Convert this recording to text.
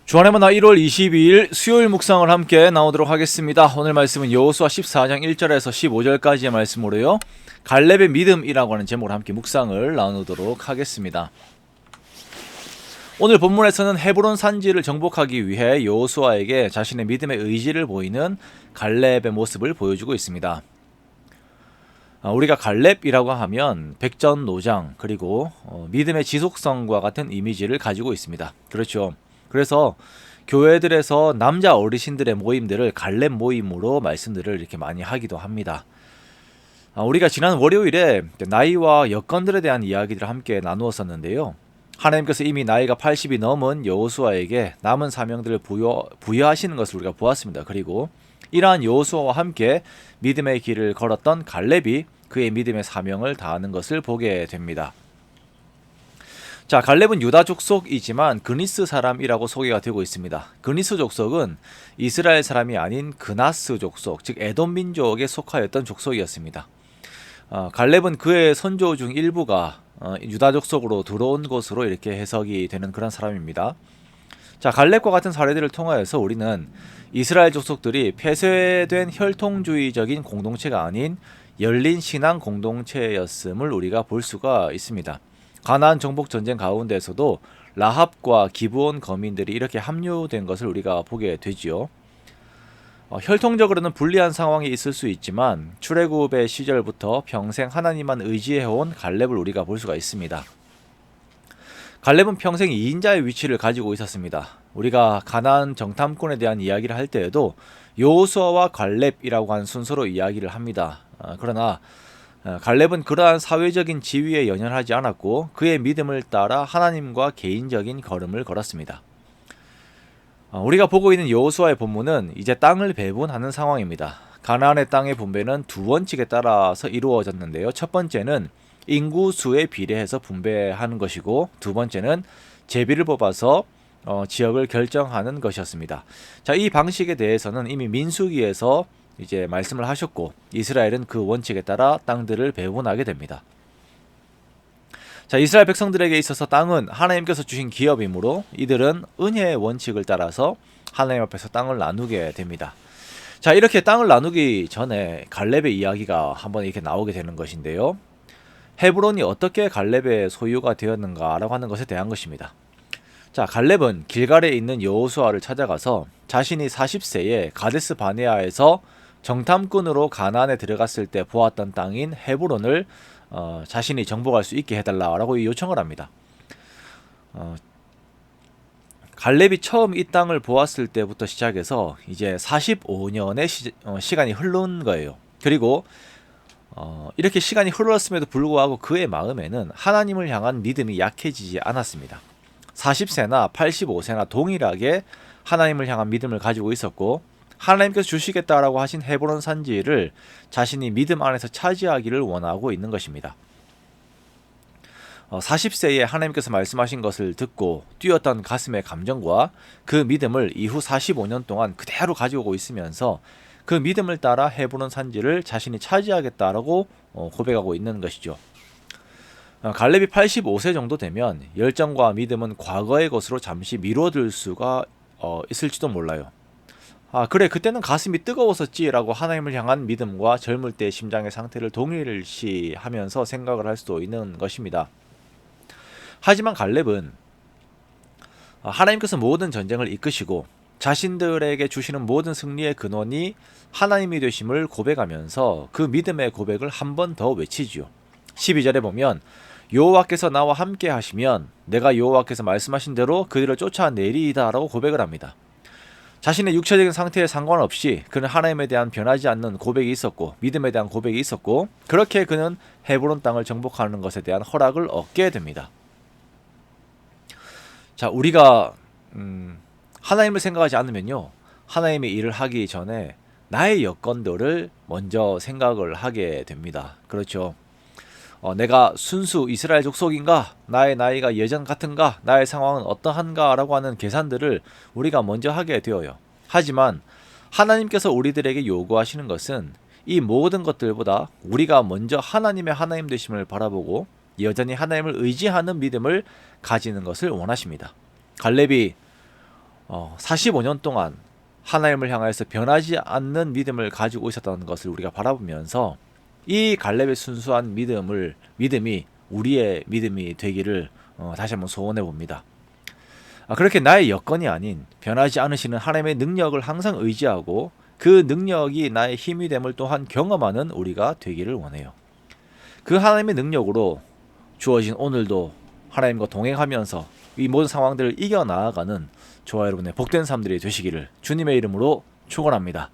주안의 만나 1월 22일 수요일 묵상을 함께 나오도록 하겠습니다. 오늘 말씀은 여호수아 14장 1절에서 15절까지의 말씀으로요, 갈렙의 믿음이라고 하는 제목으로 함께 묵상을 나누도록 하겠습니다. 오늘 본문에서는 헤브론 산지를 정복하기 위해 여호수아에게 자신의 믿음의 의지를 보이는 갈렙의 모습을 보여주고 있습니다. 우리가 갈렙이라고 하면 백전노장, 그리고 믿음의 지속성과 같은 이미지를 가지고 있습니다. 그렇죠. 그래서 교회들에서 남자 어르신들의 모임들을 갈렙 모임으로 말씀들을 이렇게 많이 하기도 합니다. 우리가 지난 월요일에 나이와 여건들에 대한 이야기들을 함께 나누었었는데요. 하나님께서 이미 나이가 80이 넘은 여호수아에게 남은 사명들을 부여하시는 것을 우리가 보았습니다. 그리고 이러한 여호수아와 함께 믿음의 길을 걸었던 갈렙이 그의 믿음의 사명을 다하는 것을 보게 됩니다. 자, 갈렙은 유다 족속이지만 그니스 사람이라고 소개가 되고 있습니다. 그니스 족속은 이스라엘 사람이 아닌 그나스 족속, 즉 에돔 민족에 속하였던 족속이었습니다. 갈렙은 그의 선조 중 일부가 유다 족속으로 들어온 것으로 이렇게 해석이 되는 그런 사람입니다. 자, 갈렙과 같은 사례들을 통하여서 우리는 이스라엘 족속들이 폐쇄된 혈통주의적인 공동체가 아닌 열린 신앙 공동체였음을 우리가 볼 수가 있습니다. 가나안 정복 전쟁 가운데에서도 라합과 기브온 거민들이 이렇게 합류된 것을 우리가 보게 되지요. 혈통적으로는 불리한 상황이 있을 수 있지만 출애굽의 시절부터 평생 하나님만 의지해온 갈렙을 우리가 볼 수가 있습니다. 갈렙은 평생 2인자의 위치를 가지고 있었습니다. 우리가 가나안 정탐꾼에 대한 이야기를 할 때에도 여호수아와 갈렙이라고 하는 순서로 이야기를 합니다. 그러나 갈렙은 그러한 사회적인 지위에 연연하지 않았고 그의 믿음을 따라 하나님과 개인적인 걸음을 걸었습니다. 우리가 보고 있는 여호수아의 본문은 이제 땅을 배분하는 상황입니다. 가나안의 땅의 분배는 두 원칙에 따라서 이루어졌는데요. 첫 번째는 인구수에 비례해서 분배하는 것이고, 두 번째는 제비를 뽑아서 지역을 결정하는 것이었습니다. 자, 이 방식에 대해서는 이미 민수기에서 이제 말씀을 하셨고, 이스라엘은 그 원칙에 따라 땅들을 배분하게 됩니다. 자, 이스라엘 백성들에게 있어서 땅은 하나님께서 주신 기업이므로 이들은 은혜의 원칙을 따라서 하나님 앞에서 땅을 나누게 됩니다. 자, 이렇게 땅을 나누기 전에 갈렙의 이야기가 한번 이렇게 나오게 되는 것인데요. 헤브론이 어떻게 갈렙의 소유가 되었는가라고 하는 것에 대한 것입니다. 자, 갈렙은 길갈에 있는 여호수아를 찾아가서 자신이 40세에 가데스 바네아에서 정탐꾼으로 가나안에 들어갔을 때 보았던 땅인 헤브론을 자신이 정복할 수 있게 해달라고 요청을 합니다. 갈렙이 처음 이 땅을 보았을 때부터 시작해서 이제 45년의 시간이 흐른 거예요. 그리고 이렇게 시간이 흘렀음에도 불구하고 그의 마음에는 하나님을 향한 믿음이 약해지지 않았습니다. 40세나 85세나 동일하게 하나님을 향한 믿음을 가지고 있었고, 하나님께서 주시겠다라고 하신 헤브론 산지를 자신이 믿음 안에서 차지하기를 원하고 있는 것입니다. 40세에 하나님께서 말씀하신 것을 듣고 뛰었던 가슴의 감정과 그 믿음을 이후 45년 동안 그대로 가지고 있으면서 그 믿음을 따라 헤브론 산지를 자신이 차지하겠다라고 고백하고 있는 것이죠. 갈렙이 85세 정도 되면 열정과 믿음은 과거의 것으로 잠시 미뤄둘 수가 있을지도 몰라요. 그래, 그때는 가슴이 뜨거웠었지라고 하나님을 향한 믿음과 젊을 때의 심장의 상태를 동일시하면서 생각을 할 수도 있는 것입니다. 하지만 갈렙은 하나님께서 모든 전쟁을 이끄시고 자신들에게 주시는 모든 승리의 근원이 하나님이 되심을 고백하면서 그 믿음의 고백을 한 번 더 외치지요. 12절에 보면 여호와께서 나와 함께 하시면 내가 여호와께서 말씀하신 대로 그들을 쫓아내리이다 라고 고백을 합니다. 자신의 육체적인 상태에 상관없이 그는 하나님에 대한 변하지 않는 고백이 있었고, 믿음에 대한 고백이 있었고, 그렇게 그는 헤브론 땅을 정복하는 것에 대한 허락을 얻게 됩니다. 자, 우리가 하나님을 생각하지 않으면요, 하나님의 일을 하기 전에 나의 여건들을 먼저 생각을 하게 됩니다. 그렇죠. 내가 순수 이스라엘 족속인가? 나의 나이가 예전 같은가? 나의 상황은 어떠한가? 라고 하는 계산들을 우리가 먼저 하게 되어요. 하지만 하나님께서 우리들에게 요구하시는 것은 이 모든 것들보다 우리가 먼저 하나님의 하나님 되심을 바라보고 여전히 하나님을 의지하는 믿음을 가지는 것을 원하십니다. 갈렙이 45년 동안 하나님을 향하여서 변하지 않는 믿음을 가지고 있었다는 것을 우리가 바라보면서 이 갈렙의 순수한 믿음이 우리의 믿음이 되기를 다시 한번 소원해 봅니다. 그렇게 나의 여건이 아닌 변하지 않으시는 하나님의 능력을 항상 의지하고 그 능력이 나의 힘이 됨을 또한 경험하는 우리가 되기를 원해요. 그 하나님의 능력으로 주어진 오늘도 하나님과 동행하면서 이 모든 상황들을 이겨나가는 저와 여러분의 복된 삶들이 되시기를 주님의 이름으로 축원합니다.